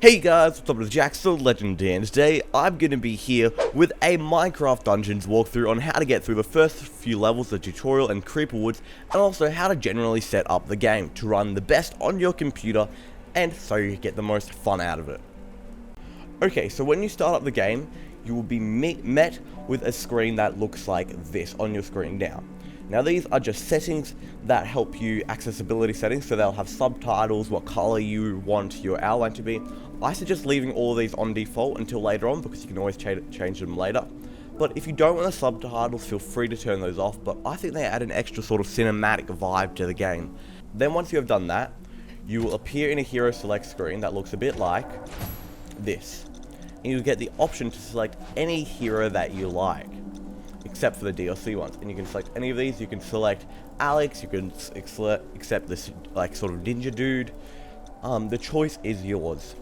Hey guys, what's up, it's jjaaxxthelegend here, and today I'm going to be here with a Minecraft Dungeons walkthrough on how to get through the first few levels of the tutorial and Creeper Woods, and also how to generally set up the game to run the best on your computer, and so you get the most fun out of it. Okay, so when you start up the game, you will be met with a screen that looks like this on your screen now. Now these are just settings that help you, accessibility settings, so they'll have subtitles, what color you want your outline to be. I suggest leaving all of these on default until later on because you can always change them later. But if you don't want the subtitles, feel free to turn those off, but I think they add an extra sort of cinematic vibe to the game. Then once you have done that, you will appear in a hero select screen that looks a bit like this. And you'll get the option to select any hero that you like, except for the DLC ones, and you can select any of these. You can select Alex, you can accept this like sort of ninja dude. The choice is yours.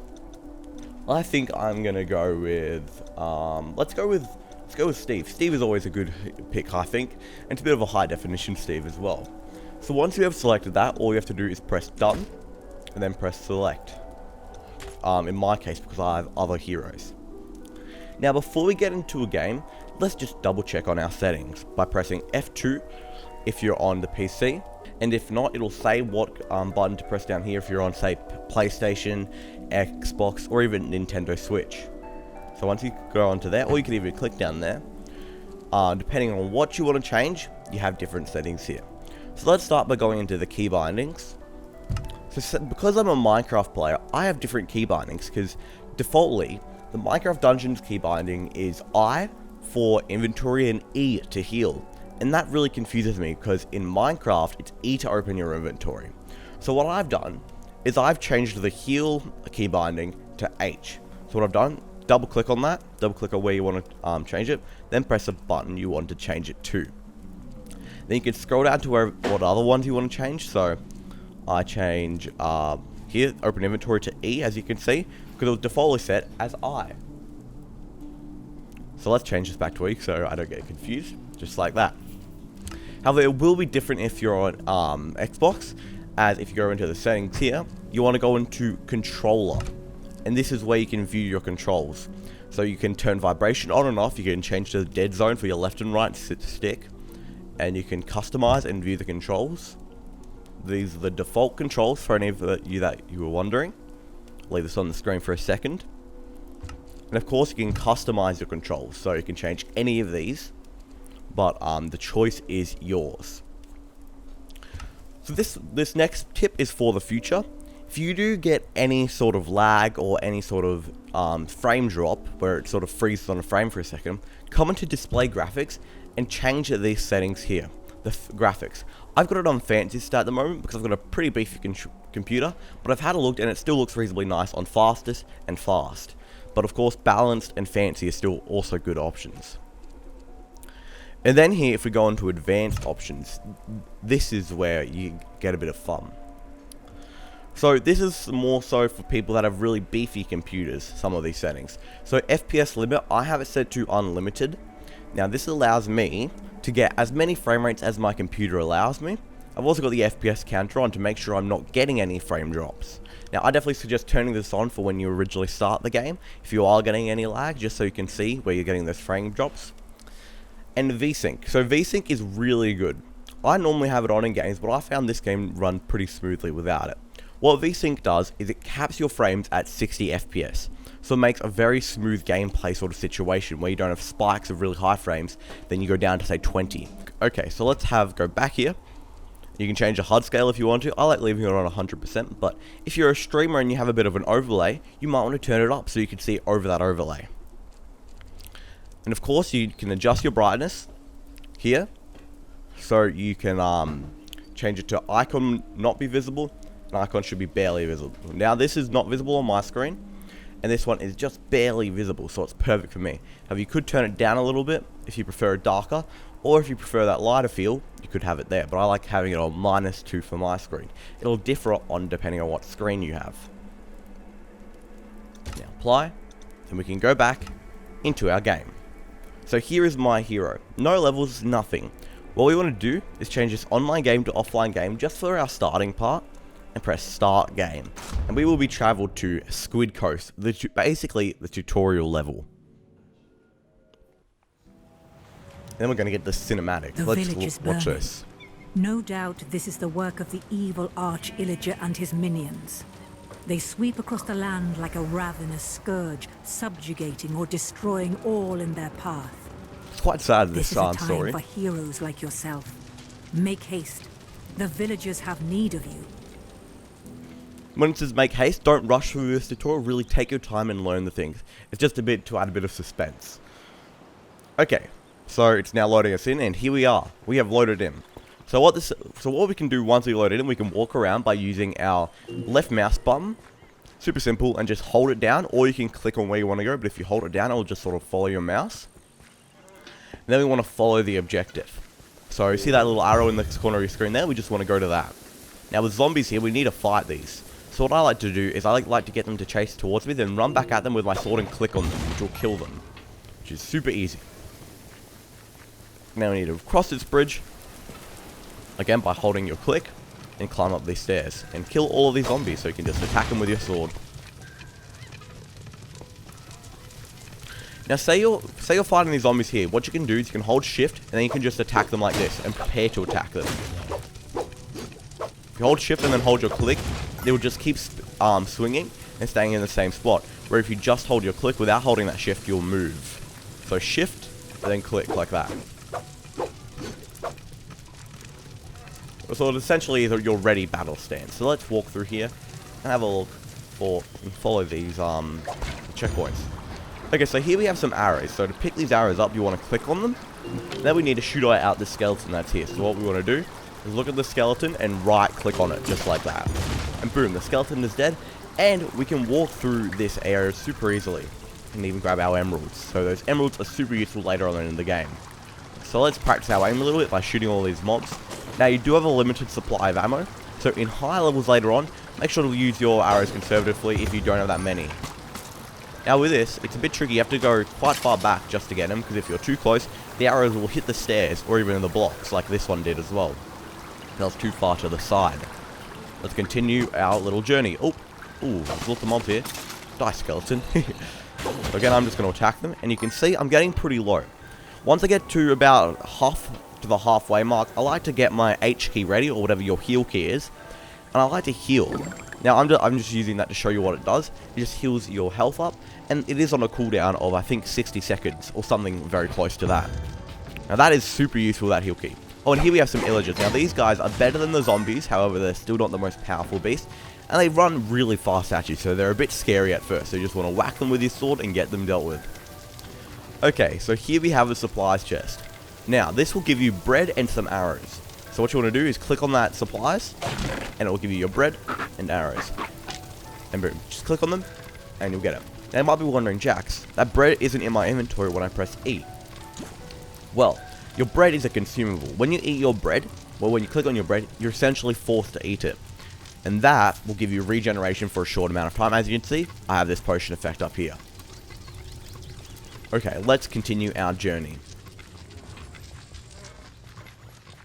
I think I'm gonna go with let's go with Steve. Steve is always a good pick, I think, and it's a bit of a high definition Steve as well. So once you have selected that, all you have to do is press done and then press select. In my case, because I have other heroes. Now before we get into a game, let's just double check on our settings by pressing F2 if you're on the PC, and if not, it'll say what button to press down here if you're on, say, PlayStation, Xbox, or even Nintendo Switch. So once you go onto there, or you can even click down there, depending on what you want to change, you have different settings here. So let's start by going into the key bindings. So because I'm a Minecraft player, I have different key bindings, because defaultly, the Minecraft Dungeons key binding is I for inventory and E to heal, and that really confuses me because in Minecraft it's E to open your inventory. So what I've done is I've changed the heal key binding to H. So what I've done, double click on that, double click on where you want to change it, then press a button you want to change it to. Then you can scroll down to what other ones you want to change. So I change here, open inventory to E, as you can see, because it was defaultly set as I. So let's change this back to E so I don't get confused, just like that. However, it will be different if you're on Xbox, as if you go into the settings here, you want to go into controller, and this is where you can view your controls. So you can turn vibration on and off, you can change the dead zone for your left and right stick, and you can customize and view the controls. These are the default controls for any of you that you were wondering. Leave this on the screen for a second. And of course you can customize your controls, so you can change any of these, but the choice is yours. So this next tip is for the future. If you do get any sort of lag or any sort of frame drop where it sort of freezes on a frame for a second, come into display graphics and change these settings here, the graphics. I've got it on fastest at the moment because I've got a pretty beefy computer, but I've had a look and it still looks reasonably nice on fastest and fast. But of course, balanced and fancy are still also good options. And then here, if we go into advanced options, this is where you get a bit of fun. So this is more so for people that have really beefy computers, some of these settings. So FPS limit, I have it set to unlimited. Now this allows me to get as many frame rates as my computer allows me. I've also got the FPS counter on to make sure I'm not getting any frame drops. Now I definitely suggest turning this on for when you originally start the game, if you are getting any lag, just so you can see where you're getting those frame drops. And Vsync. So Vsync is really good. I normally have it on in games, but I found this game run pretty smoothly without it. What Vsync does is it caps your frames at 60 FPS. So it makes a very smooth gameplay sort of situation where you don't have spikes of really high frames, then you go down to say 20. Okay, so let's go back here. You can change the Hud Scale if you want to. I like leaving it on 100%, but if you're a streamer and you have a bit of an overlay, you might want to turn it up so you can see over that overlay. And of course, you can adjust your brightness here. So you can change it to icon not be visible, and icon should be barely visible. Now this is not visible on my screen, and this one is just barely visible, so it's perfect for me. However, you could turn it down a little bit if you prefer it darker, or if you prefer that lighter feel, you could have it there, but I like having it on -2 for my screen. It'll differ depending on what screen you have. Now apply, and we can go back into our game. So here is my hero. No levels, nothing. What we want to do is change this online game to offline game just for our starting part, and press start game. And we will be traveled to Squid Coast, basically the tutorial level. Then we're going to get the cinematic. Let's watch this. No doubt this is the work of the evil Arch-Illager and his minions. They sweep across the land like a ravenous scourge, subjugating or destroying all in their path. It's quite sad, this is a time story. For heroes like yourself. Make haste. The villagers have need of you. When it says make haste, don't rush through this tutorial. Really take your time and learn the things. It's just a bit to add a bit of suspense. Okay, so it's now loading us in, and here we are. We have loaded in. So what we can do once we load it in, we can walk around by using our left mouse button. Super simple, and just hold it down, or you can click on where you want to go, but if you hold it down, it will just sort of follow your mouse. And then we want to follow the objective. So you see that little arrow in the corner of your screen there? We just want to go to that. Now with zombies here, we need to fight these. So what I like to do is I like to get them to chase towards me, then run back at them with my sword and click on them, which will kill them. Which is super easy. Now we need to cross this bridge. Again, by holding your click, and climb up these stairs, and kill all of these zombies, so you can just attack them with your sword. Now, say you're fighting these zombies here, what you can do is you can hold shift, and then you can just attack them like this, and prepare to attack them. If you hold shift and then hold your click, they will just keep swinging, and staying in the same spot. Where if you just hold your click without holding that shift, you'll move. So shift, and then click, like that. So it essentially is your ready battle stance. So let's walk through here and have a look and follow these checkpoints. Okay, so here we have some arrows. So to pick these arrows up, you want to click on them. Then we need to shoot out the skeleton that's here. So what we want to do is look at the skeleton and right click on it, just like that. And boom, the skeleton is dead. And we can walk through this area super easily. And even grab our emeralds. So those emeralds are super useful later on in the game. So let's practice our aim a little bit by shooting all these mobs. Now you do have a limited supply of ammo, so in higher levels later on, make sure to use your arrows conservatively if you don't have that many. Now with this, it's a bit tricky, you have to go quite far back just to get them, because if you're too close, the arrows will hit the stairs, or even the blocks, like this one did as well. That was too far to the side. Let's continue our little journey. Ooh, there's lots of mobs here. Die, skeleton. So again, I'm just going to attack them, and you can see I'm getting pretty low. Once I get to about the halfway mark, I like to get my H key ready, or whatever your heal key is, and I like to heal. Now I'm just using that to show you what it does. It just heals your health up, and it is on a cooldown of I think 60 seconds or something very close to that. Now that is super useful, that heal key. Oh, and here we have some illagers. Now these guys are better than the zombies, however they're still not the most powerful beast, and they run really fast at you, so they're a bit scary at first. So you just want to whack them with your sword and get them dealt with. Okay, so here we have a supplies chest. Now, this will give you bread and some arrows. So what you want to do is click on that supplies, and it will give you your bread and arrows. And boom, just click on them, and you'll get it. Now, you might be wondering, Jax, that bread isn't in my inventory when I press E. Well, your bread is a consumable. When you eat your bread, well, when you click on your bread, you're essentially forced to eat it. And that will give you regeneration for a short amount of time. As you can see, I have this potion effect up here. Okay, let's continue our journey.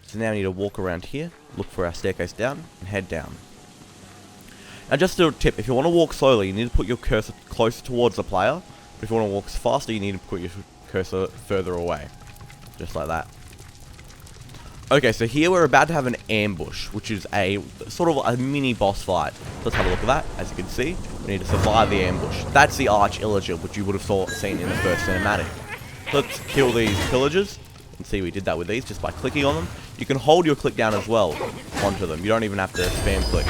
So now we need to walk around here, look for our staircase down, and head down. Now just a tip, if you want to walk slowly, you need to put your cursor closer towards the player. But if you want to walk faster, you need to put your cursor further away. Just like that. Okay, so here we're about to have an ambush, which is a sort of a mini boss fight. Let's have a look at that. As you can see, we need to survive the ambush. That's the Arch-Illager, which you would have seen in the first cinematic. Let's kill these pillagers. And see, we did that with these just by clicking on them. You can hold your click down as well onto them. You don't even have to spam click.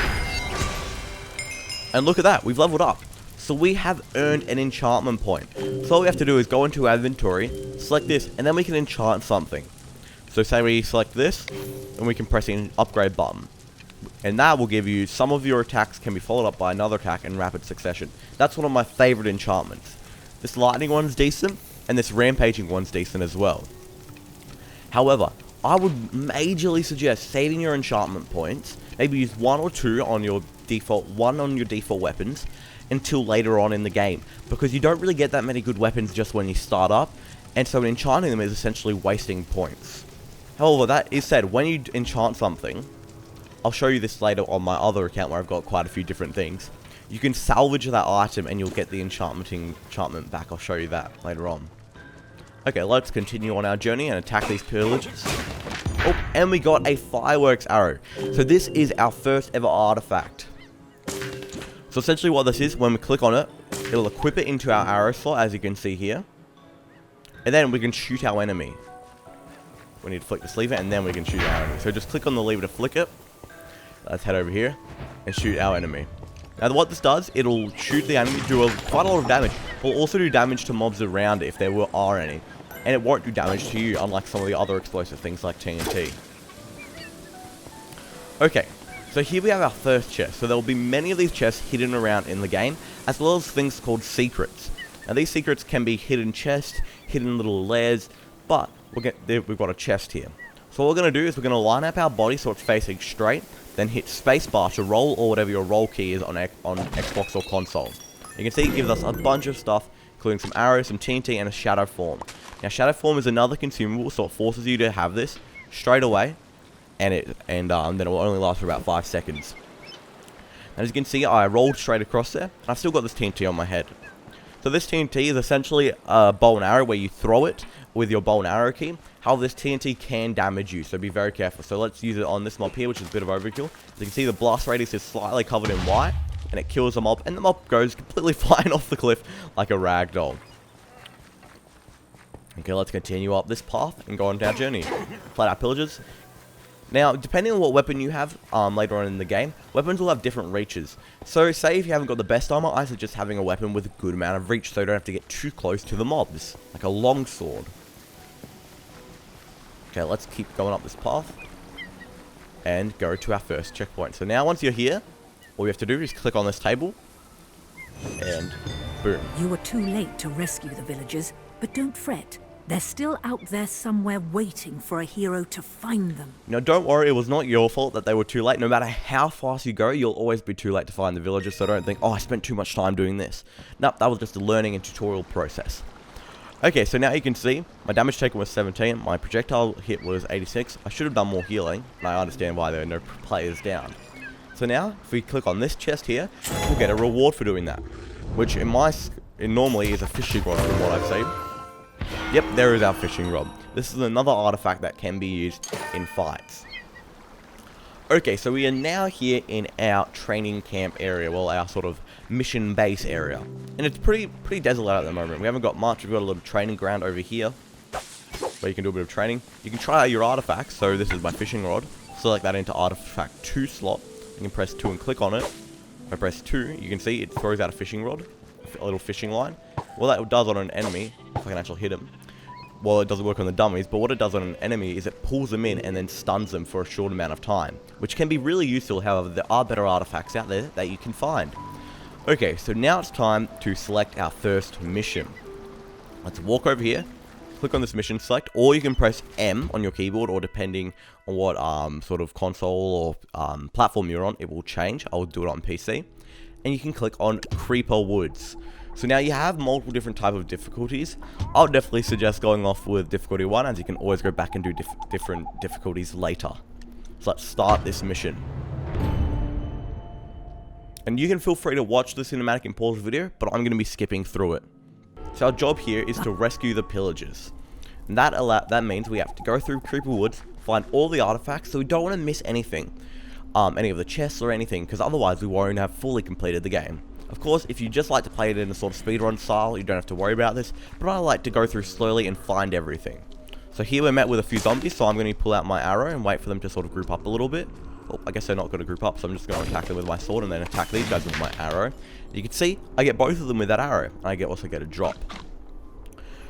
And look at that, we've leveled up. So we have earned an enchantment point. So all we have to do is go into our inventory, select this, and then we can enchant something. So say we select this, and we can press the upgrade button. And that will give you, some of your attacks can be followed up by another attack in rapid succession. That's one of my favorite enchantments. This lightning one's decent, and this rampaging one's decent as well. However, I would majorly suggest saving your enchantment points, maybe use one or two on your default weapons, until later on in the game, because you don't really get that many good weapons just when you start up, and so enchanting them is essentially wasting points. However, that is said, when you enchant something, I'll show you this later on my other account where I've got quite a few different things. You can salvage that item and you'll get the enchantment back. I'll show you that later on. Okay, let's continue on our journey and attack these pillagers. Oh, and we got a fireworks arrow. So this is our first ever artifact. So essentially what this is, when we click on it, it'll equip it into our arrow slot, as you can see here. And then we can shoot our enemy. We need to flick this lever and then we can shoot our enemy. So just click on the lever to flick it. Let's head over here and shoot our enemy. Now what this does, it'll shoot the enemy, do quite a lot of damage. It'll also do damage to mobs around it if there are any. And it won't do damage to you, unlike some of the other explosive things like TNT. Okay, so here we have our first chest. So there will be many of these chests hidden around in the game, as well as things called secrets. Now these secrets can be hidden chests, hidden little lairs, but we've got a chest here. So what we're going to do is we're going to line up our body so it's facing straight, then hit spacebar to roll, or whatever your roll key is on Xbox or console. You can see it gives us a bunch of stuff, including some arrows, some TNT, and a shadow form. Now shadow form is another consumable, so it forces you to have this straight away, and then it will only last for about 5 seconds. And as you can see, I rolled straight across there, and I've still got this TNT on my head. So this TNT is essentially a bow and arrow where you throw it with your bow and arrow key. However, this TNT can damage you, so be very careful. So let's use it on this mob here, which is a bit of overkill. As you can see, the blast radius is slightly covered in white, and it kills the mob, and the mob goes completely flying off the cliff like a rag doll. Okay, let's continue up this path and go on our journey. Fight our pillagers. Now, depending on what weapon you have later on in the game, weapons will have different reaches. So, say if you haven't got the best armor, I suggest having a weapon with a good amount of reach so you don't have to get too close to the mobs, like a long sword. Okay, let's keep going up this path and go to our first checkpoint. So now once you're here, all you have to do is click on this table and boom. You were too late to rescue the villagers, but don't fret. They're still out there somewhere waiting for a hero to find them. Now don't worry, it was not your fault that they were too late. No matter how fast you go, you'll always be too late to find the villagers, so don't think, oh, I spent too much time doing this. Nope, that was just a learning and tutorial process. Okay, so now you can see, my damage taken was 17, my projectile hit was 86. I should have done more healing, and I understand why there are no players down. So now, if we click on this chest here, we'll get a reward for doing that. Which normally is a fishing rod from what I've seen. Yep, there is our fishing rod. This is another artifact that can be used in fights. Okay, so we are now here in our training camp area, well, our sort of mission base area. And it's pretty desolate at the moment. We haven't got much. We've got a little training ground over here where you can do a bit of training. You can try out your artifacts. So this is my fishing rod. Select that into artifact 2 slot. You can press 2 and click on it. If I press 2, you can see it throws out a fishing rod, a little fishing line. What that does on an enemy, if I can actually hit him, well, it doesn't work on the dummies, but what it does on an enemy is it pulls them in and then stuns them for a short amount of time, which can be really useful. However, there are better artifacts out there that you can find. Okay, so now it's time to select our first mission. Let's walk over here, click on this mission, select, or you can press M on your keyboard, or depending on what sort of console or platform you're on, it will change. I'll do it on PC. And you can click on Creeper Woods. So now you have multiple different type of difficulties. I'll definitely suggest going off with difficulty 1, as you can always go back and do different difficulties later. So let's start this mission. And you can feel free to watch the cinematic and pause the video, but I'm going to be skipping through it. So our job here is to rescue the pillagers. And that means we have to go through Creeper Woods, find all the artifacts, so we don't want to miss anything. Any of the chests or anything, because otherwise we won't have fully completed the game. Of course, if you just like to play it in a sort of speedrun style, you don't have to worry about this, but I like to go through slowly and find everything. So here we're met with a few zombies, so I'm going to pull out my arrow and wait for them to sort of group up a little bit. Oh, I guess they're not going to group up, so I'm just going to attack them with my sword and then attack these guys with my arrow. You can see, I get both of them with that arrow, and I also get a drop.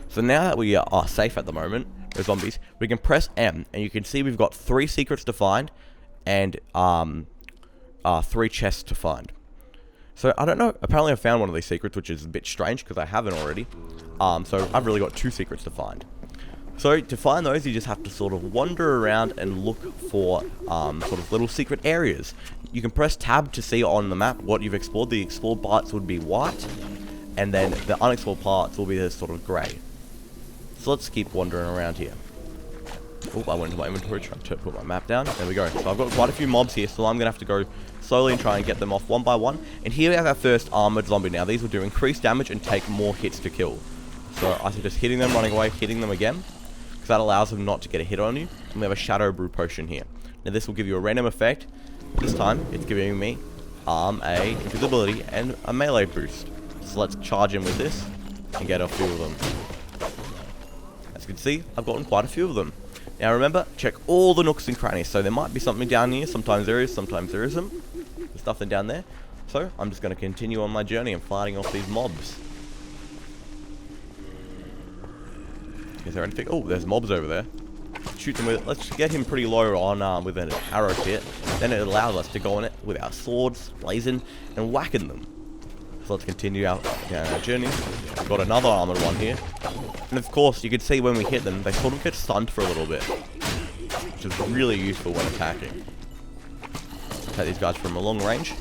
So now that we are safe at the moment, the zombies, we can press M, and you can see we've got 3 secrets to find, and 3 chests to find. So, I don't know, apparently I found one of these secrets, which is a bit strange, because I haven't already. So, I've really got 2 secrets to find. So, to find those, you just have to sort of wander around and look for sort of little secret areas. You can press tab to see on the map what you've explored. The explored parts would be white, and then the unexplored parts will be this sort of grey. So, let's keep wandering around here. Oh, I went into my inventory trying to put my map down. There we go. So I've got quite a few mobs here, so I'm going to have to go slowly and try and get them off one by one. And here we have our first armored zombie. Now, these will do increased damage and take more hits to kill. So I suggest hitting them, running away, hitting them again, because that allows them not to get a hit on you. And we have a Shadow Brew potion here. Now, this will give you a random effect. This time, it's giving me a invisibility and a melee boost. So let's charge in with this and get a few of them. As you can see, I've gotten quite a few of them. Now remember, check all the nooks and crannies. So there might be something down here. Sometimes there is, sometimes there isn't. There's nothing down there. So I'm just going to continue on my journey and fighting off these mobs. Is there anything? Oh, there's mobs over there. Shoot them with. Let's get him pretty low on with an arrow hit. Then it allows us to go on it with our swords, blazing and whacking them. So let's continue down our journey. We've got another armored one here. And of course, you can see when we hit them, they sort of get stunned for a little bit, which is really useful when attacking. Attack these guys from a long range.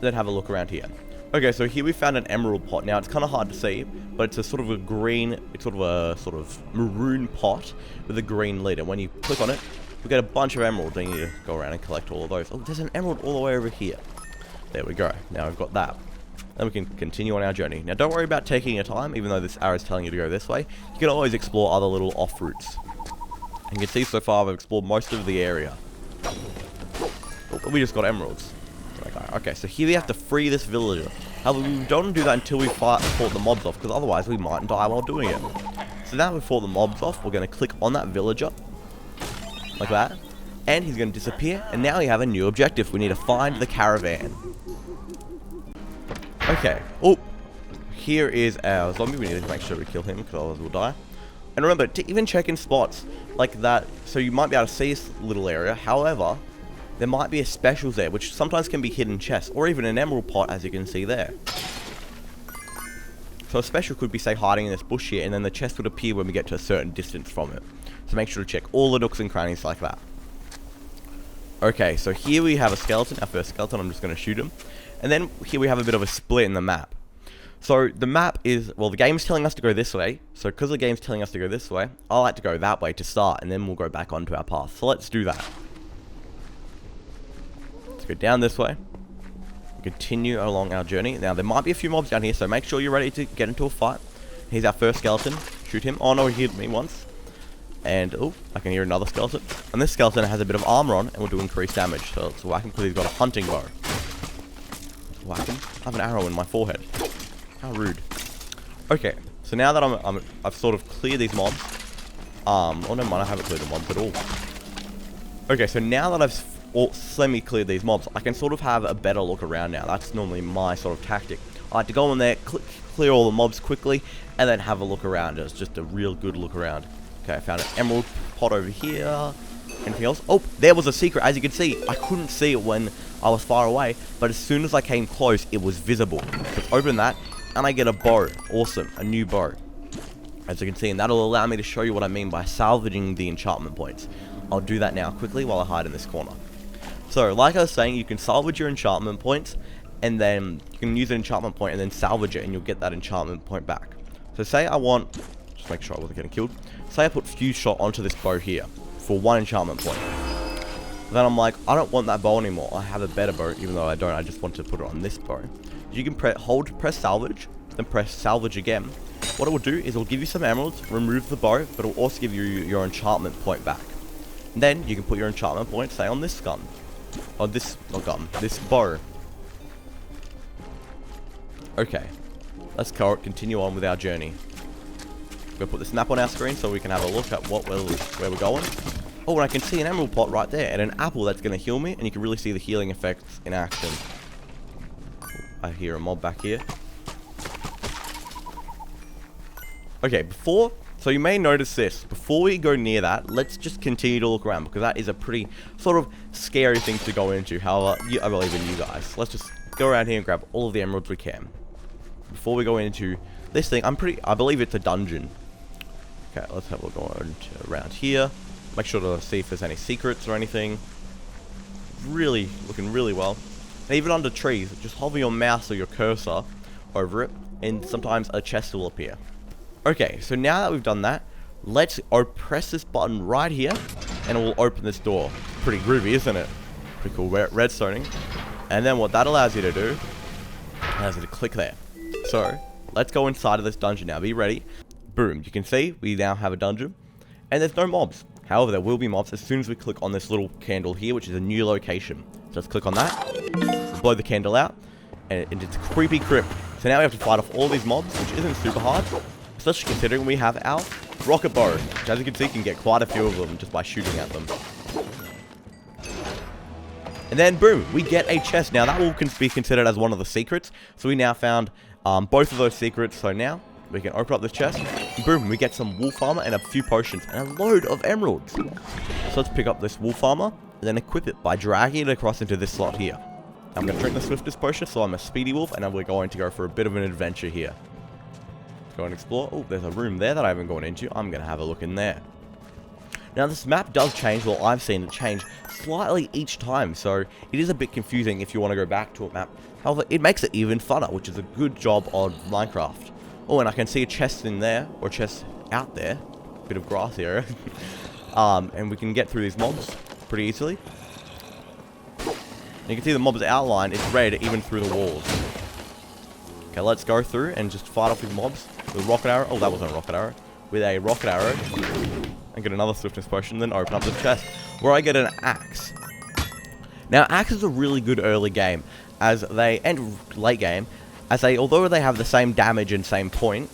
Then have a look around here. Okay, so here we found an emerald pot. Now it's kind of hard to see, but it's a sort of a green, it's sort of maroon pot with a green lid. And when you click on it, we get a bunch of emeralds. And you need to go around and collect all of those. Oh, there's an emerald all the way over here. There we go. Now we've got that. Then we can continue on our journey. Now don't worry about taking your time, even though this arrow is telling you to go this way. You can always explore other little off routes. And you can see so far I've explored most of the area. Oh, we just got emeralds. Okay, so here we have to free this villager. However, we don't do that until we fought the mobs off, because otherwise we might die while doing it. So now we've fought the mobs off, we're going to click on that villager, like that, and he's going to disappear, and now we have a new objective. We need to find the caravan. Okay, oh, here is our zombie. We need to make sure we kill him, because otherwise we'll die. And remember, to even check in spots like that, so you might be able to see this little area. However, there might be a specials there, which sometimes can be hidden chests, or even an emerald pot, as you can see there. So a special could be, say, hiding in this bush here, and then the chest would appear when we get to a certain distance from it. So make sure to check all the nooks and crannies like that. Okay, so here we have a skeleton, our first skeleton. I'm just going to shoot him. And then here we have a bit of a split in the map. So the map is, well, the game's telling us to go this way. So because the game's telling us to go this way, I like to go that way to start, and then we'll go back onto our path. So let's do that. Go down this way, continue along our journey. Now there might be a few mobs down here, so make sure you're ready to get into a fight. Here's our first skeleton. Shoot him. Oh no, he hit me once. And oh, I can hear another skeleton. And this skeleton has a bit of armor on and will do increased damage. So let's whack him because he's got a hunting bow. Let's whack him. I have an arrow in my forehead. How rude. Okay, so now that I've sort of cleared these mobs. Oh never mind, I haven't cleared the mobs at all. Okay, so now that I've semi-cleared these mobs, I can sort of have a better look around now. That's normally my sort of tactic. I like to go in there, clear all the mobs quickly, and then have a look around. It's just a real good look around. Okay, I found an emerald pot over here. Anything else? Oh, there was a secret. As you can see, I couldn't see it when I was far away, but as soon as I came close, it was visible. Let's open that, and I get a bow. Awesome, a new bow. As you can see, and that'll allow me to show you what I mean by salvaging the enchantment points. I'll do that now quickly while I hide in this corner. So, like I was saying, you can salvage your enchantment points, and then you can use an enchantment point and then salvage it, and you'll get that enchantment point back. So say I want, just make sure I wasn't getting killed, say I put fuse shot onto this bow here, for 1 enchantment point. Then I'm like, I don't want that bow anymore, I have a better bow, even though I don't, I just want to put it on this bow. You can press salvage, then press salvage again. What it will do is it will give you some emeralds, remove the bow, but it will also give you your enchantment point back. And then you can put your enchantment point, say, on this gun. Oh, this, not gun, this bow. Okay, let's continue on with our journey. We're gonna put this map on our screen so we can have a look at where we're going. Oh, and I can see an emerald pot right there, and an apple that's gonna heal me, and you can really see the healing effects in action. I hear a mob back here. Okay, so you may notice this. Before we go near that, let's just continue to look around, because that is a pretty sort of scary thing to go into. However, I believe in you guys. Let's just go around here and grab all of the emeralds we can. Before we go into this thing, I believe it's a dungeon. Okay, let's have a look around here. Make sure to see if there's any secrets or anything. Really, looking really well. And even under trees, just hover your mouse or your cursor over it, and sometimes a chest will appear. Okay, so now that we've done that, let's press this button right here, and it will open this door. Pretty groovy, isn't it? Pretty cool redstoning. And then what that allows you to do, allows you to click there. So, let's go inside of this dungeon now. Be ready. Boom. You can see we now have a dungeon, and there's no mobs. However, there will be mobs as soon as we click on this little candle here, which is a new location. So let's click on that, blow the candle out, and it's a creepy crypt. So now we have to fight off all these mobs, which isn't super hard, especially considering we have our rocket bow, which as you can see can get quite a few of them just by shooting at them. And then boom, we get a chest. Now that will be considered as one of the secrets. So we now found both of those secrets. So now we can open up this chest. And boom, we get some wolf armor and a few potions and a load of emeralds. So let's pick up this wolf armor and then equip it by dragging it across into this slot here. I'm going to drink the swiftest potion, so I'm a speedy wolf, and we're going to go for a bit of an adventure here. Let's go and explore. Oh, there's a room there that I haven't gone into. I'm going to have a look in there. Now this map does change, well I've seen it change slightly each time, so it is a bit confusing if you want to go back to a map. However, it makes it even funner, which is a good job on Minecraft. Oh, and I can see a chest in there, or a chest out there. Bit of grass area. And we can get through these mobs pretty easily. And you can see the mob's outline, it's red even through the walls. Okay, let's go through and just fight off these mobs with a rocket arrow. Oh, that wasn't a rocket arrow. With a rocket arrow. And get another swiftness potion, then open up this chest, where I get an axe. Now, axes are really good early game, and late game, although they have the same damage and same point,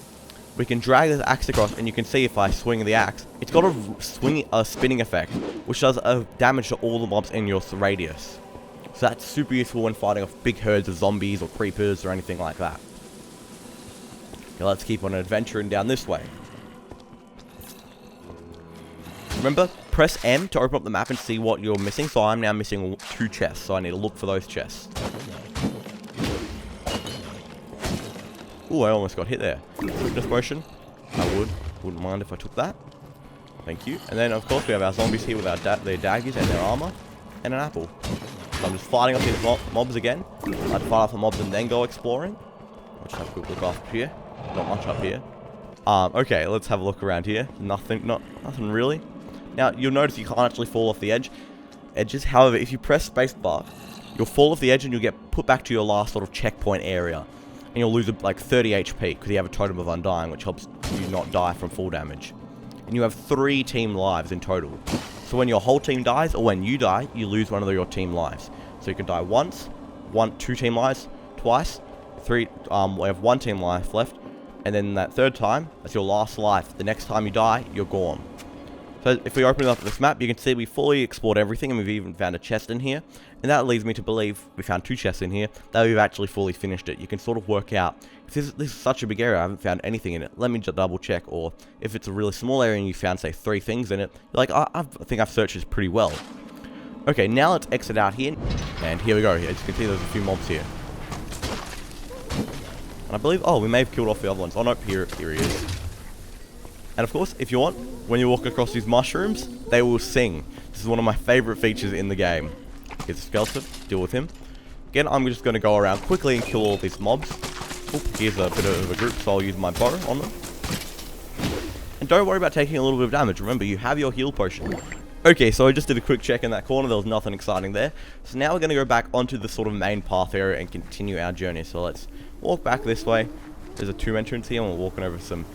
we can drag this axe across, and you can see if I swing the axe, it's got a spinning effect, which does damage to all the mobs in your radius. So that's super useful when fighting off big herds of zombies or creepers or anything like that. Okay, let's keep on adventuring down this way. Remember, press M to open up the map and see what you're missing. So I'm now missing 2 chests, so I need to look for those chests. Ooh, I almost got hit there. Swiftness potion. Wouldn't mind if I took that. Thank you. And then, of course, we have our zombies here with their daggers and their armor. And an apple. So I'm just fighting off these mobs again. I have to fight off the mobs and then go exploring. I'll just have a quick look up here. Not much up here. Okay, let's have a look around here. Nothing really. Now, you'll notice you can't actually fall off the edges. However, if you press spacebar, you'll fall off the edge and you'll get put back to your last sort of checkpoint area. And you'll lose like 30 HP because you have a totem of undying, which helps you not die from full damage. And you have 3 team lives in total. So when your whole team dies, or when you die, you lose one of your team lives. So you can die once, 2 team lives, twice, 3, we have 1 team life left. And then that 3rd time, that's your last life. The next time you die, you're gone. So if we open up this map, you can see we fully explored everything, and we've even found a chest in here. And that leads me to believe, we found 2 chests in here, that we've actually fully finished it. You can sort of work out, if this is such a big area, I haven't found anything in it, let me just double check. Or if it's a really small area and you found, say, 3 things in it, you're like, I think I've searched this pretty well. Okay, now let's exit out here. And here we go. As you can see, there's a few mobs here. And I believe, we may have killed off the other ones. Oh no, here he is. And of course, if you want, when you walk across these mushrooms, they will sing. This is one of my favorite features in the game. Here's a skeleton, deal with him. Again, I'm just going to go around quickly and kill all these mobs. Oop, here's a bit of a group, so I'll use my bow on them. And don't worry about taking a little bit of damage. Remember, you have your heal potion. Okay, so I just did a quick check in that corner. There was nothing exciting there. So now we're going to go back onto the sort of main path area and continue our journey. So let's walk back this way. There's a tomb entrance here, and we're walking over some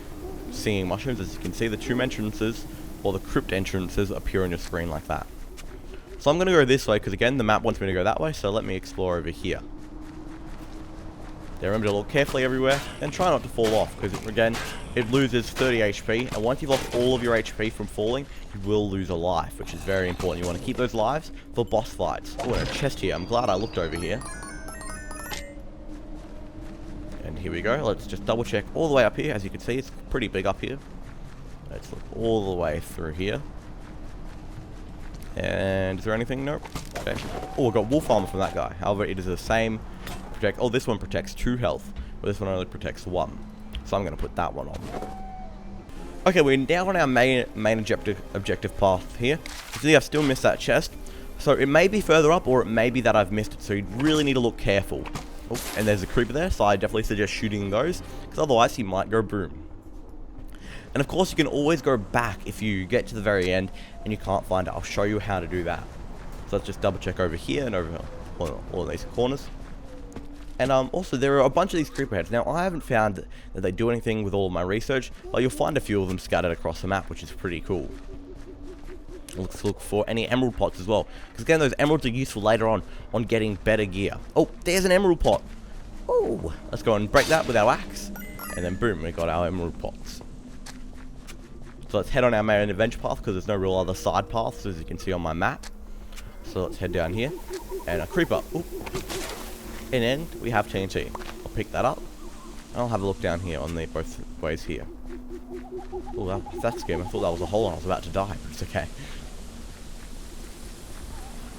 singing mushrooms. As you can see, the tomb entrances, or the crypt entrances, appear on your screen like that. So I'm going to go this way, because again, the map wants me to go that way, so let me explore over here. Now remember to look carefully everywhere, and try not to fall off, because again, it loses 30 HP, and once you've lost all of your HP from falling, you will lose a life, which is very important. You want to keep those lives for boss fights. Oh, and a chest here. I'm glad I looked over here. And here we go. Let's just double check all the way up here. As you can see, it's pretty big up here. Let's look all the way through here. And is there anything? Nope. Okay. Oh, we got wolf armor from that guy. However, it is the same protect. Oh, this one protects 2 health, but this one only protects 1. So I'm going to put that one on. Okay, we're now on our main objective path here. You see, I've still missed that chest. So it may be further up, or it may be that I've missed it. So you really need to look careful. Oh, and there's a creeper there, so I definitely suggest shooting those, because otherwise he might go boom. And of course, you can always go back if you get to the very end and you can't find it. I'll show you how to do that. So let's just double check over here and over all of these corners. And also, there are a bunch of these creeper heads. Now, I haven't found that they do anything with all of my research, but you'll find a few of them scattered across the map, which is pretty cool. Let's look for any emerald pots as well, because again, those emeralds are useful later on getting better gear. Oh, there's an emerald pot. Oh, let's go and break that with our axe, and then boom, we got our emerald pots. So let's head on our main adventure path, because there's no real other side paths, as you can see on my map. So let's head down here, and a creeper. Ooh. And then we have TNT. I'll pick that up, and I'll have a look down here on the both ways here. Oh, that's scary. I thought that was a hole and I was about to die, but it's okay.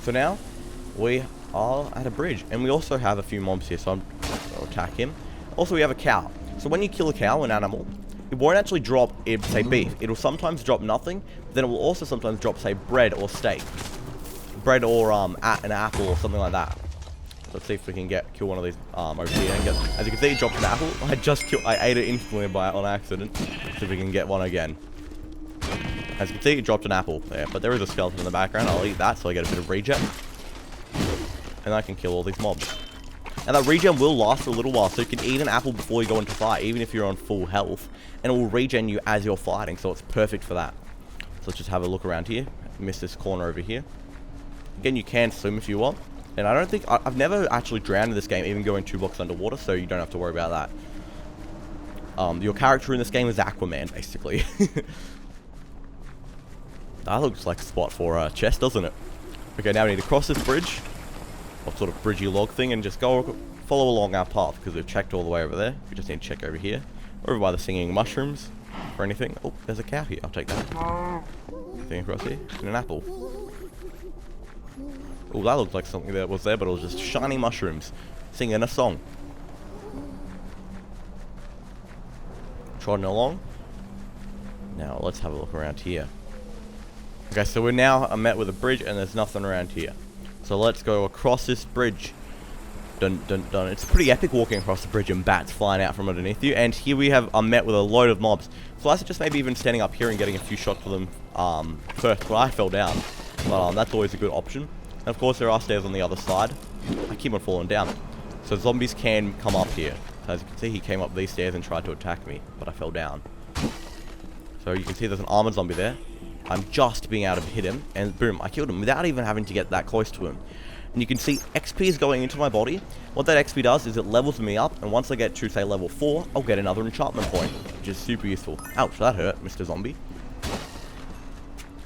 So now, we are at a bridge, and we also have a few mobs here, so I'll attack him. Also, we have a cow. So when you kill a cow, an animal, it won't actually drop, say, beef. It'll sometimes drop nothing, but then it will also sometimes drop, say, bread or steak. Bread or an apple or something like that. Let's see if we can kill one of these over here. And as you can see, it dropped an apple. I ate it instantly on accident. See if we can get one again. As you can see, it dropped an apple there, but there is a skeleton in the background. I'll eat that so I get a bit of regen. And I can kill all these mobs. And that regen will last for a little while, so you can eat an apple before you go into fight, even if you're on full health. And it will regen you as you're fighting, so it's perfect for that. So let's just have a look around here. Miss this corner over here. Again, you can swim if you want. And I don't think, I've never actually drowned in this game, even going 2 blocks underwater, so you don't have to worry about that. Your character in this game is Aquaman, basically. That looks like a spot for a chest, doesn't it? Okay, now we need to cross this bridge, or sort of bridgey log thing, and just follow along our path, because we've checked all the way over there. We just need to check over here, over by the singing mushrooms, or anything. Oh, there's a cow here, I'll take that. Thing across here, and an apple. Oh, that looked like something that was there, but it was just shiny mushrooms singing a song. Trotting along. Now, let's have a look around here. Okay, so we're now met with a bridge, and there's nothing around here. So let's go across this bridge. Dun, dun, dun. It's pretty epic walking across the bridge and bats flying out from underneath you. And here we have met with a load of mobs. So I suggest maybe even standing up here and getting a few shots for them first. But I fell down. But that's always a good option. And of course, there are stairs on the other side. I keep on falling down. So zombies can come up here. So as you can see, he came up these stairs and tried to attack me, but I fell down. So you can see there's an armored zombie there. I'm just being able to hit him, and boom, I killed him without even having to get that close to him. And you can see XP is going into my body. What that XP does is it levels me up, and once I get to, say, level 4, I'll get another enchantment point, which is super useful. Ouch, that hurt, Mr. Zombie.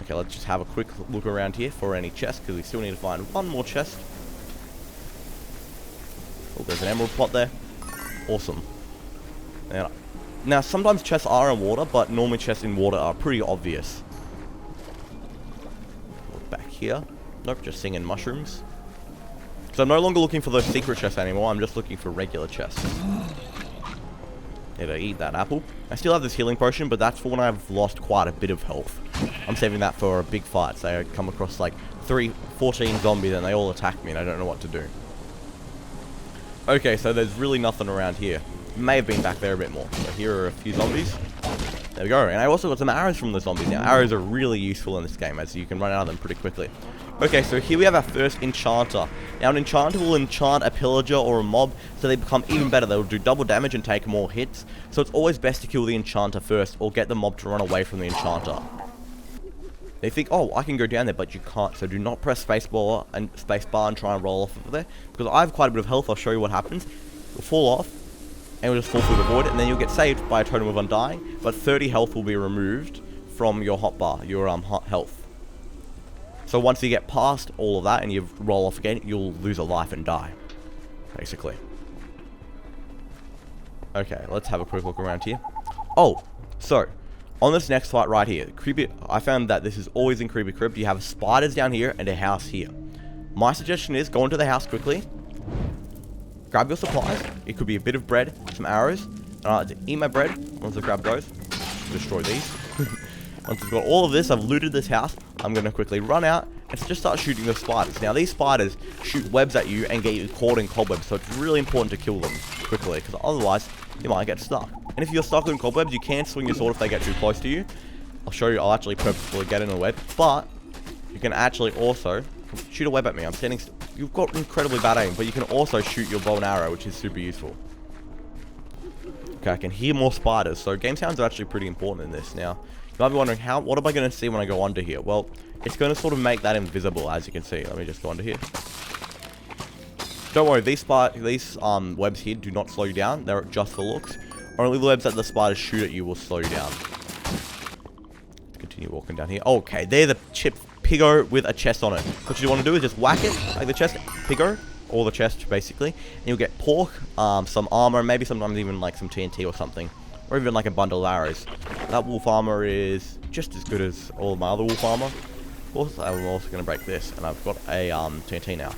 Okay, let's just have a quick look around here for any chests, because we still need to find one more chest. Oh, there's an emerald pot there. Awesome. Now, sometimes chests are in water, but normally chests in water are pretty obvious. Look back here. Nope, just singing mushrooms. So I'm no longer looking for those secret chests anymore, I'm just looking for regular chests. Need to eat that apple. I still have this healing potion, but that's for when I've lost quite a bit of health. I'm saving that for a big fight. So I come across like 14 zombies and they all attack me and I don't know what to do. Okay, so there's really nothing around here. May have been back there a bit more. So here are a few zombies. There we go. And I also got some arrows from the zombies. Now, arrows are really useful in this game, as you can run out of them pretty quickly. Okay, so here we have our first enchanter. Now, an enchanter will enchant a pillager or a mob, so they become even better. They will do double damage and take more hits. So it's always best to kill the enchanter first, or get the mob to run away from the enchanter. They think, oh, I can go down there, but you can't. So do not press spacebar and try and roll off of there. Because I have quite a bit of health, I'll show you what happens. You'll fall off, and you'll just fall through the void, and then you'll get saved by a totem of undying. But 30 health will be removed from your hotbar, your health. So once you get past all of that and you roll off again, you'll lose a life and die, basically. Okay, let's have a quick look around here. Oh, so on this next fight right here, I found that this is always in Creepy Crypt. You have spiders down here and a house here. My suggestion is go into the house quickly, grab your supplies. It could be a bit of bread, some arrows. And I like to eat my bread once the grab goes. Destroy these. Once I've got all of this, I've looted this house, I'm going to quickly run out and just start shooting the spiders. Now, these spiders shoot webs at you and get you caught in cobwebs, so it's really important to kill them quickly, because otherwise, you might get stuck. And if you're stuck in cobwebs, you can swing your sword if they get too close to you. I'll show you. I'll actually purposefully get in a web. But you can actually also shoot a web at me. I'm standing. You've got incredibly bad aim, but you can also shoot your bow and arrow, which is super useful. Okay, I can hear more spiders, so game sounds are actually pretty important in this. Now, you might be wondering, what am I going to see when I go under here? Well, it's going to sort of make that invisible, as you can see. Let me just go under here. Don't worry, these webs here do not slow you down. They're just for looks. Only the webs that the spiders shoot at you will slow you down. Let's continue walking down here. Okay, there's a chip piggo with a chest on it. What you want to do is just whack it, like the chest, piggo, or the chest basically, and you'll get pork, some armor, maybe sometimes even like some TNT or something, or even like a bundle of arrows. That wolf armor is just as good as all my other wolf armor. Of course, I'm also going to break this, and I've got a TNT now.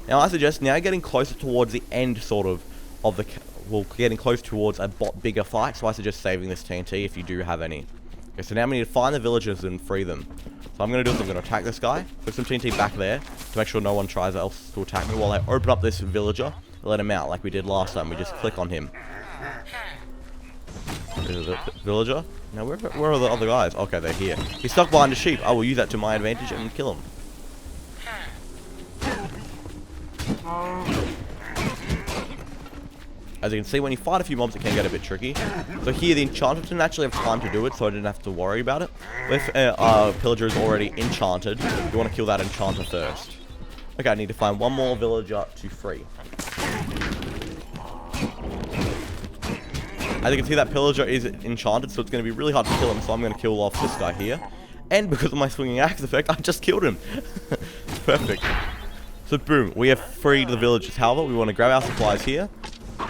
Now, I suggest now getting closer towards the end, sort of the, well, getting close towards a bigger fight. So I suggest saving this TNT if you do have any. Okay, so now we need to find the villagers and free them. So I'm going to do is I'm going to attack this guy, put some TNT back there to make sure no one tries else to attack me while I open up this villager and let him out like we did last time. We just click on him. There's the villager. Now where are the other guys? Okay, they're here. He's stuck behind a sheep. I will use that to my advantage and kill him. As you can see, when you fight a few mobs, it can get a bit tricky. So here, the Enchanter didn't actually have time to do it, so I didn't have to worry about it. If a pillager is already enchanted, you want to kill that Enchanter first. Okay, I need to find one more villager to free. As you can see, that pillager is enchanted, so it's going to be really hard to kill him, so I'm going to kill off this guy here. And because of my swinging axe effect, I just killed him. Perfect. So boom, we have freed the villagers. However, we want to grab our supplies here.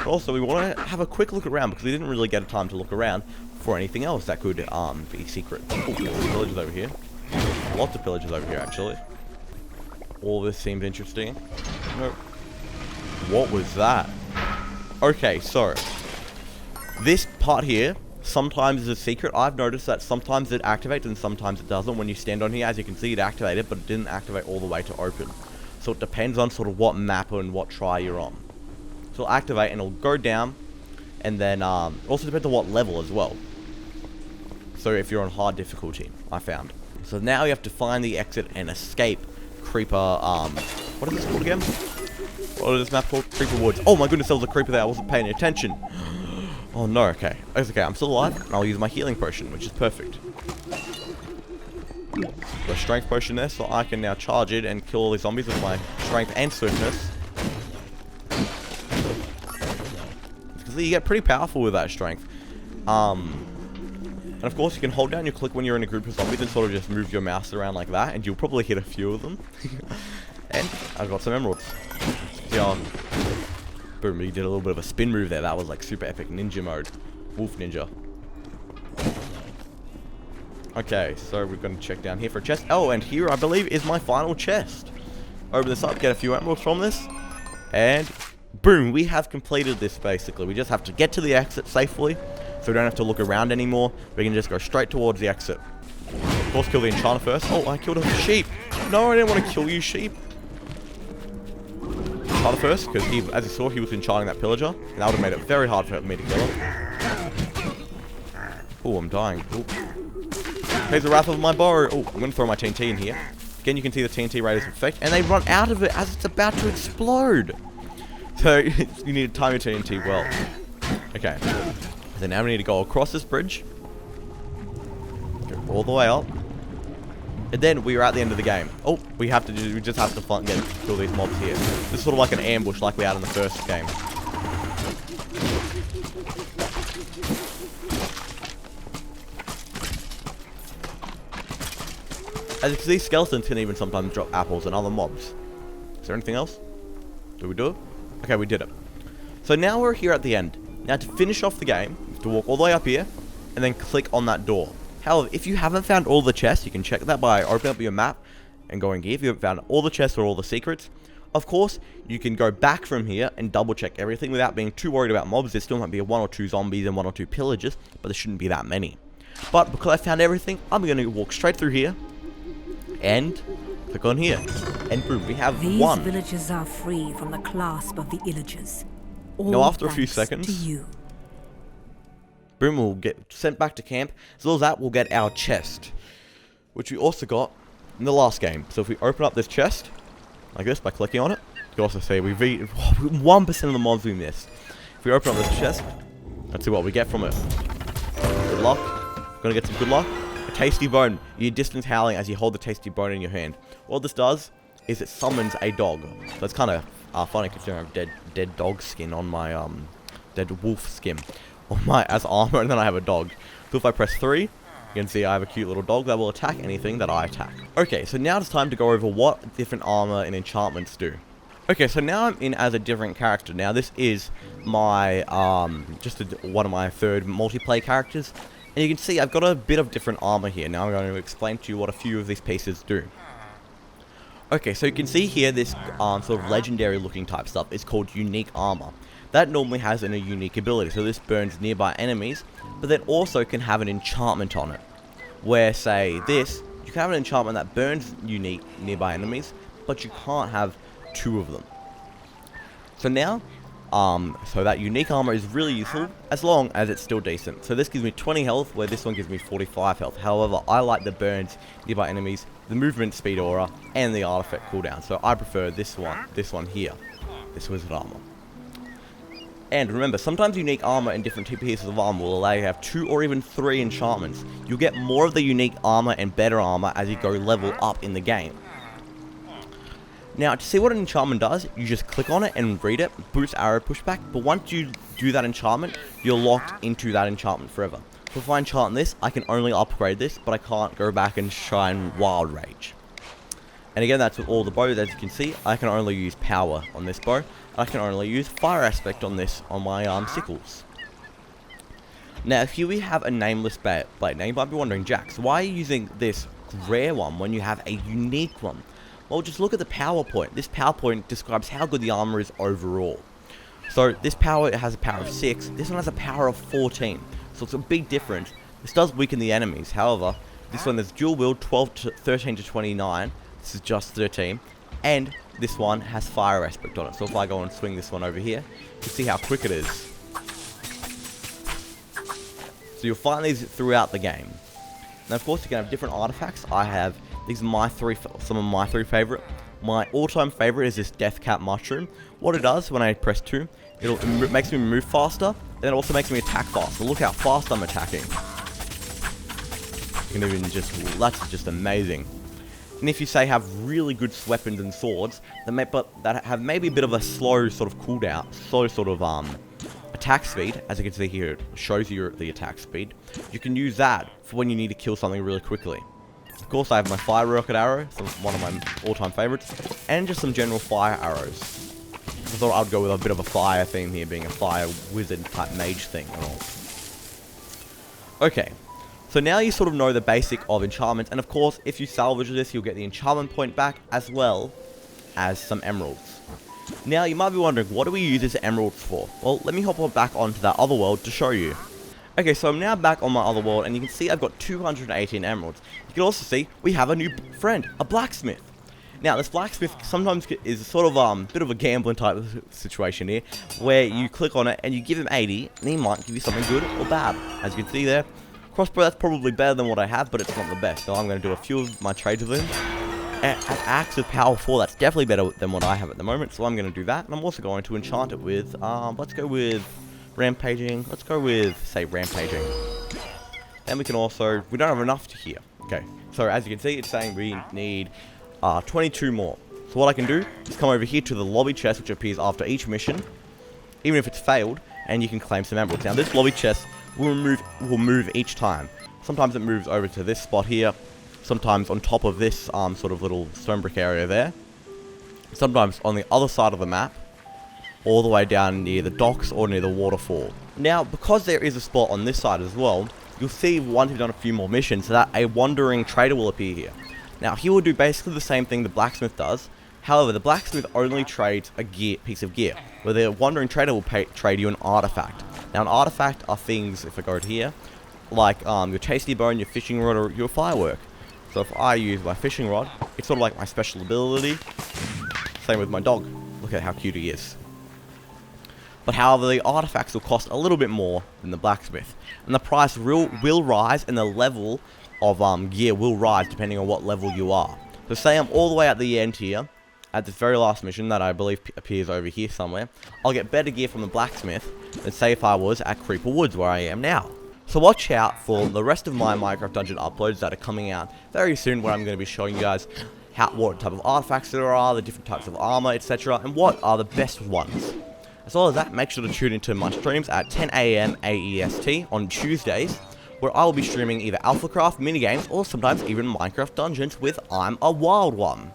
Also, we want to have a quick look around because we didn't really get a time to look around for anything else that could be secret. Oh, pillagers over here. Lots of pillagers over here, actually. All this seems interesting. No. What was that? Okay, so this part here sometimes is a secret. I've noticed that sometimes it activates and sometimes it doesn't. When you stand on here, as you can see, it activated, but it didn't activate all the way to open. So it depends on sort of what map and what try you're on. So it'll activate and it'll go down, and then also depends on what level as well. So if you're on hard difficulty, I found. So now you have to find the exit and escape Creeper, what is this called again? What is this map called? Creeper Woods. Oh my goodness, there was a creeper there, I wasn't paying attention. Oh no, okay. It's okay, I'm still alive, and I'll use my healing potion, which is perfect. Got a strength potion there, so I can now charge it and kill all these zombies with my strength and swiftness. Because you get pretty powerful with that strength. And of course, you can hold down your click when you're in a group of zombies and sort of just move your mouse around like that, and you'll probably hit a few of them. And I've got some emeralds. Yeah. Boom, he did a little bit of a spin move there. That was like super epic ninja mode. Wolf ninja. Okay, so we're going to check down here for a chest. Oh, and here I believe is my final chest. Open this up, get a few emeralds from this. And boom, we have completed this basically. We just have to get to the exit safely. So we don't have to look around anymore. We can just go straight towards the exit. Of course, kill the Enchanter first. Oh, I killed a sheep. No, I didn't want to kill you, sheep. Enchanter first, because he, as you saw, he was enchanting that pillager. And that would have made it very hard for me to kill him. Oh, I'm dying. Ooh. Here's the wrath of my bow. Oh, I'm going to throw my TNT in here. Again, you can see the TNT rate is effect. And they run out of it as it's about to explode. So, you need to time your TNT well. Okay. So now we need to go across this bridge. Go all the way up. And then we are at the end of the game. Oh, we just have to kill these mobs here. This is sort of like an ambush like we had in the first game. As you can see, skeletons can even sometimes drop apples and other mobs. Is there anything else? Did we do it? Okay, we did it. So now we're here at the end. Now to finish off the game, you have to walk all the way up here, and then click on that door. However, if you haven't found all the chests, you can check that by opening up your map and going here. If you haven't found all the chests or all the secrets, of course, you can go back from here and double check everything without being too worried about mobs. There still might be 1 or 2 zombies and 1 or 2 pillagers, but there shouldn't be that many. But because I found everything, I'm going to walk straight through here and click on here. And boom, we have one. These villagers are free from the clasp of the illagers. Now after a few seconds, Boom, we'll get sent back to camp. As well as that, we'll get our chest, which we also got in the last game. So if we open up this chest, like this, by clicking on it, you can also see we've 1% of the mobs we missed. If we open up this chest, let's see what we get from it. Good luck. Gonna get some good luck. A tasty bone. You distance howling as you hold the tasty bone in your hand. What this does is it summons a dog. So it's kind of funny considering I have dead dog skin on my dead wolf skin on my as armor, and then I have a dog. So if I press 3, you can see I have a cute little dog that will attack anything that I attack. Okay, so now it's time to go over what different armor and enchantments do. Okay, so now I'm in as a different character. Now this is my one of my third multiplayer characters, and you can see I've got a bit of different armor here. Now I'm going to explain to you what a few of these pieces do. Okay, so you can see here this sort of legendary looking type stuff is called unique armor. That normally has a unique ability, so this burns nearby enemies, but then also can have an enchantment on it. Where, say, this, you can have an enchantment that burns unique nearby enemies, but you can't have 2 of them. So now, so that unique armor is really useful, as long as it's still decent. So this gives me 20 health, where this one gives me 45 health. However, I like the burns nearby enemies, the movement speed aura, and the artifact cooldown. So I prefer this one here, this wizard armor. And remember, sometimes unique armor and different pieces of armor will allow you to have 2 or even 3 enchantments. You'll get more of the unique armor and better armor as you go level up in the game. Now, to see what an enchantment does, you just click on it and read it, boost arrow pushback, but once you do that enchantment, you're locked into that enchantment forever. So if I enchant this, I can only upgrade this, but I can't go back and shine Wild Rage. And again, that's with all the bows. As you can see, I can only use power on this bow. I can only use fire aspect on this, on my sickles. Now, here we have a nameless blade. Now, you might be wondering, Jax, why are you using this rare one when you have a unique one? Well, just look at the power point. This power point describes how good the armor is overall. So, this power has a power of 6. This one has a power of 14. So, it's a big difference. This does weaken the enemies. However, this one is dual wield, 13 to 29. This is just 13. And this one has fire aspect on it. So if I go and swing this one over here, you can see how quick it is. So you'll find these throughout the game. Now of course you can have different artifacts. These are some of my 3 favorite. My all-time favorite is this Death Cap Mushroom. What it does when I press 2, it makes me move faster, then it also makes me attack faster. Look how fast I'm attacking. You can even that's just amazing. And if you say have really good weapons and swords, that have maybe a bit of a slow sort of cooldown, slow sort of attack speed, as you can see here, it shows you the attack speed. You can use that for when you need to kill something really quickly. Of course, I have my fire rocket arrow, one of my all-time favorites, and just some general fire arrows. I thought I'd go with a bit of a fire theme here, being a fire wizard type mage thing and all. Okay. So now you sort of know the basic of enchantments, and of course, if you salvage this, you'll get the enchantment point back, as well as some emeralds. Now, you might be wondering, what do we use these emeralds for? Well, let me hop back onto that other world to show you. Okay, so I'm now back on my other world, and you can see I've got 218 emeralds. You can also see we have a new friend, a blacksmith. Now, this blacksmith sometimes is sort of a bit of a gambling type of situation here, where you click on it, and you give him 80, and he might give you something good or bad. As you can see there, crossbow, that's probably better than what I have, but it's not the best. So I'm going to do a few of my trades with him. An axe with power 4, that's definitely better than what I have at the moment, so I'm going to do that. And I'm also going to enchant it with, let's go with rampaging. Let's go with, say, rampaging. Then we can also, we don't have enough to here. Okay, so as you can see, it's saying we need 22 more. So what I can do is come over here to the lobby chest, which appears after each mission, even if it's failed, and you can claim some emeralds. Now, this lobby chest will move each time. Sometimes it moves over to this spot here, sometimes on top of this sort of little stone brick area there, sometimes on the other side of the map, all the way down near the docks or near the waterfall. Now, because there is a spot on this side as well, you'll see once you've done a few more missions that a wandering trader will appear here. Now, he will do basically the same thing the blacksmith does. However, the blacksmith only trades a piece of gear, where the wandering trader will trade you an artifact. Now, an artifact are things, if I go to here, like your tasty bone, your fishing rod, or your firework. So if I use my fishing rod, it's sort of like my special ability. Same with my dog. Look at how cute he is. But however, the artifacts will cost a little bit more than the blacksmith, and the price will rise, and the level of gear will rise depending on what level you are. So say I'm all the way at the end here, at this very last mission that I believe appears over here somewhere, I'll get better gear from the blacksmith than say if I was at Creeper Woods where I am now. So watch out for the rest of my Minecraft dungeon uploads that are coming out very soon, where I'm going to be showing you guys what type of artifacts there are, the different types of armor, etc., and what are the best ones. As well as that, make sure to tune into my streams at 10 AM AEST on Tuesdays, where I will be streaming either AlphaCraft minigames or sometimes even Minecraft dungeons with I'm a Wild One.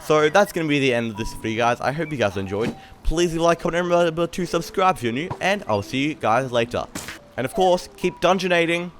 So that's going to be the end of this video, guys. I hope you guys enjoyed. Please leave a like, comment, and remember to subscribe if you're new, and I'll see you guys later. And of course, keep dungeonating.